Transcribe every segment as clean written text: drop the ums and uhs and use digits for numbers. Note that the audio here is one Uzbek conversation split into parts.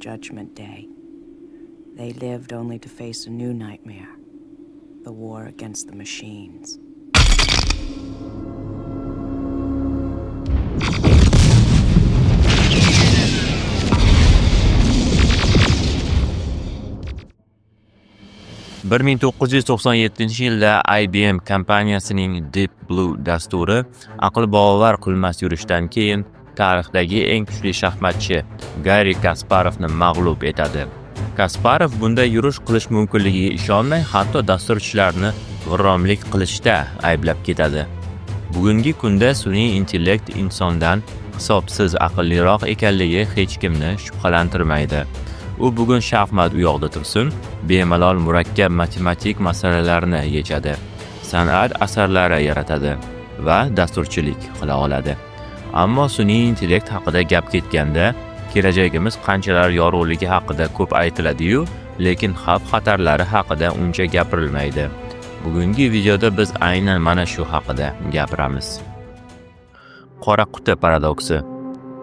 Judgment Day. They lived only to face a new nightmare, the war against the machines. Bir 1997-yilda IBM kompaniyasining Deep Blue dasturi aql bovar qilmas yurishdan keyin tarixdagi eng kuchli shaxmatchi Garri Kasparovni mag'lub etadi. Kasparov bunday yurish qilish mumkinligiga ishonmay, hatto dasturchilarni g'irromlik qilishda ayblab ketadi. Bugungi kunda sun'iy intellekt insondan hisobsiz aqlliroq ekanligi hech kimni shubhalantirmaydi. U bugun shaxmat u yoqda tursin, bemalol murakkab matematik masalalarni yechadi, san'at asarlari yaratadi va dasturchilik qila oladi. Ammo sun'iy intellekt haqida gap ketganda, kelajagimiz qanchalar yorug'ligi haqida ko'p aytiladi-yu, lekin xavf-xatarlari haqida uncha gapirilmaydi. Bugungi videoda biz aynan mana shu haqida gapiramiz. Qora quti paradoksi.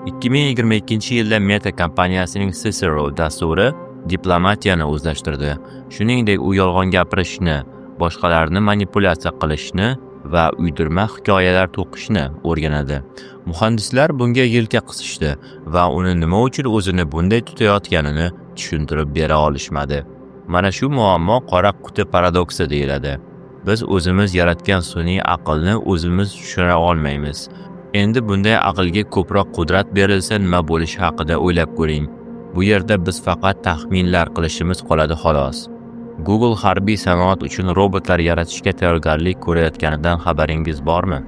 2022-yilda Meta kompaniyasining Cicero dasturi diplomatiyani o'zlashtirdi. Shuningdek, u yolg'on gapirishni, boshqalarni manipulyatsiya qilishni va uydirma hikoyalar to'qishni o'rganadi. Muhandislar bunga yelka qisishdi va uni nima uchun o'zini bunday tutayotganini tushuntirib bera olishmadi. Mana shu muammo qora quti paradoksi deyiladi. Biz o'zimiz yaratgan sun'iy aqlni o'zimiz tushuna olmaymiz. Endi bunday aqlga ko'proq qudrat berilsa nima bo'lishi haqida o'ylab ko'ring. Bu yerda biz faqat taxminlar qilishimiz qoladi xolos. Google harbiy sanoat uchun robotlar yaratishga tayyorgarlik ko'rayotganidan xabaringiz bormi?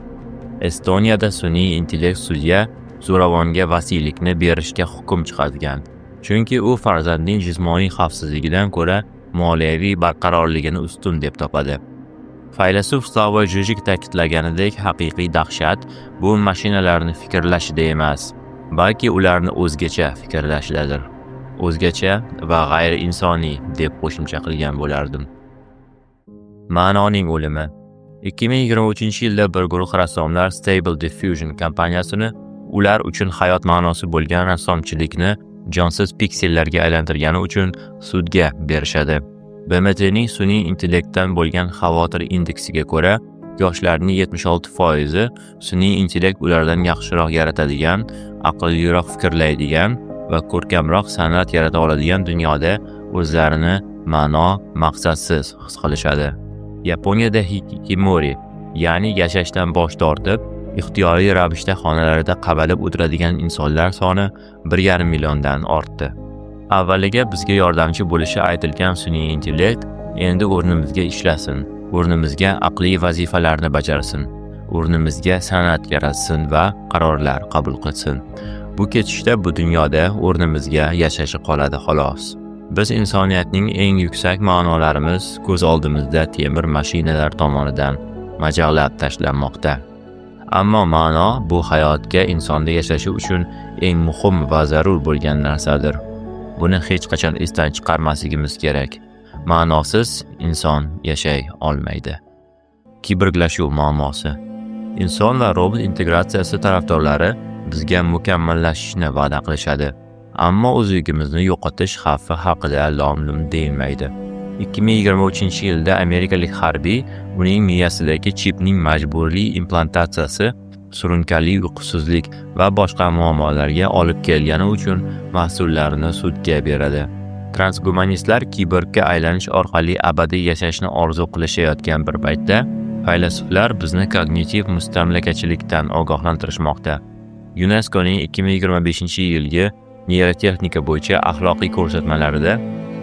Estoniyada sun'iy intellekt sudya zo'ravonga vasiylikni berishga hukm chiqargan. Chunki u farzandining jismoniy xavfsizligidan ko'ra moliyaviy barqarorligini ustun deb topadi. Faylasuf Slavoj Žižek ta'kidlaganidek, haqiqiy dahshat bu mashinalarni fikrlashida emas, balki ularni o'zgacha fikrlashidadir. O'zgacha va g'ayri insoniy deb qo'shimcha qilgan bo'lardim. Ma'noning o'limi. 2023-yilda bir guruh rassomlar Stable Diffusion kompaniyasini ular uchun hayot ma'nosi bo'lgan rassomchilikni jonsiz piksellarga aylantirgani uchun sudga berishadi. BMTning sun'iy intellektdan bo'lgan xavotir indeksiga ko'ra, yoshlarning 76% sun'iy intellekt ulardan yaxshiroq yaratadigan, aqlliroq fikrlaydigan va ko'rkamroq san'at yarata oladigan dunyoda o'zlarini ma'no, maqsadsiz his qilishadi. Yaponiyada hikikomori, ya'ni yashashdan bosh tortib, ixtiyoriy ravishda xonalarida qamalib o'tiradigan insonlar soni 1,5 milliondan ortdi. Avvaliga bizga yordamchi bo'lishi aytilgan sun'iy intellekt endi o'rnimizga ishlasin, o'rnimizga aqliy vazifalarni bajarsin, o'rnimizga san'at yaratsin va qarorlar qabul qilsin. Bu ketishda bu dunyoda o'rnimizga yashashi qoladi xolos. Biz insoniyatning eng yuksak ma'nolarimiz ko'z oldimizda temir mashinalar tomonidan majaqlab tashlanmoqda. Ammo ma'no bu hayotga insonda yashashi uchun eng muhim va zarur bo'lgan narsadir. Buni hech qachon esdan chiqarmasligimiz kerak. Ma'nosiz inson yashay olmaydi. Kiborglashuv muammosi. Inson va robot integratsiyasi tarafdorlari bizga mukammallashishni va'da qilishadi. Ammo o'zligimizni yo'qotish xavfi haqida lom-lum deyilmaydi. 2023-yilda amerikalik harbiy uning miyasidagi chipning majburiy implantatsiyasi surunkali uyqusizlik va boshqa muammolarga olib kelgani uchun mas'ullarni sudga beradi. Transhumanistlar kiborgga aylanish orqali abadiy yashashni orzu qilishayotgan bir paytda, faylasuflar bizni kognitiv mustamlakachilikdan ogohlantirishmoqda. UNESCOning 2025-yilgi neyrotexnika bo'yicha axloqiy ko'rsatmalarida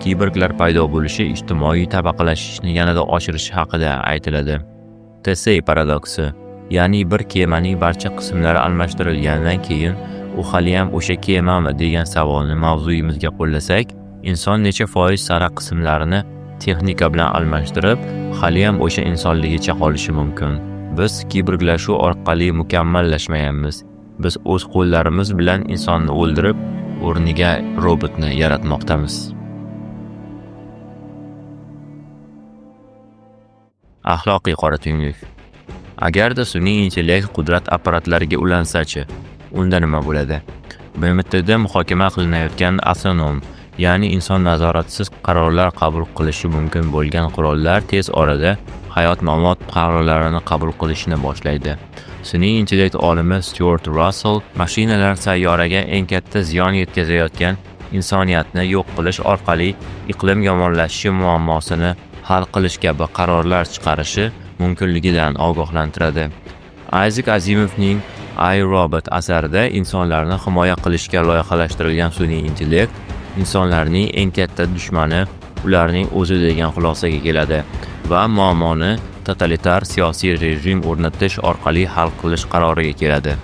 kiborglar paydo bo'lishi ijtimoiy tabaqalashishni yanada oshirishi haqida aytiladi. Tesey paradoksi. Ya'ni bir kemaning barcha qismlari almashtirilgandan keyin u haliyam o'sha kemami degan savolni mavzuyimizga qo'llasak, inson necha foiz sara qismlarini texnika bilan almashtirib, haliyam o'sha insonligicha qolishi mumkin. Biz kiborglashuv orqali mukammallashmayapmiz. Biz o'z qo'llarimiz bilan insonni o'ldirib, o'rniga robotni yaratmoqdamiz. Axloqiy qora tuynuk. Agarda sun'iy intellekt qudrat apparatlariga ulansa-chi, unda nima bo'ladi? BMTda muhokama qilinayotgan astronom ya'ni inson nazoratsiz qarorlar qabul qilishi mumkin bo'lgan qurollar tez orada hayot-mamot qarorlarini qabul qilishni boshlaydi. Sun'iy intellekt olimi Stuart Russell mashinalar sayyoraga eng katta ziyon yetkazayotgan insoniyatni yo'q qilish orqali iqlim yomonlashishi muammosini hal qilish kabi qarorlar chiqarishi mumkinligidan ogohlantiradi. Isaac Asimovning I, Robot asarida insonlarni himoya qilishga loyihalashtirilgan sun'iy intellekt insonlarning eng katta dushmani ularning o'zi degan xulosaga keladi va muammoni totalitar siyosiy rejim o'rnatish orqali hal qilish qaroriga keladi.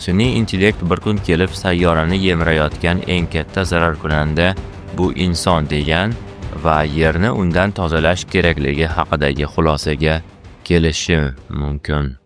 Sun'iy intellekt bir kun kelib sayyorani yemirayotgan eng katta zararkunanda bu inson degan va yerni undan tozalash kerakligi haqidagi xulosaga kelishi mumkin.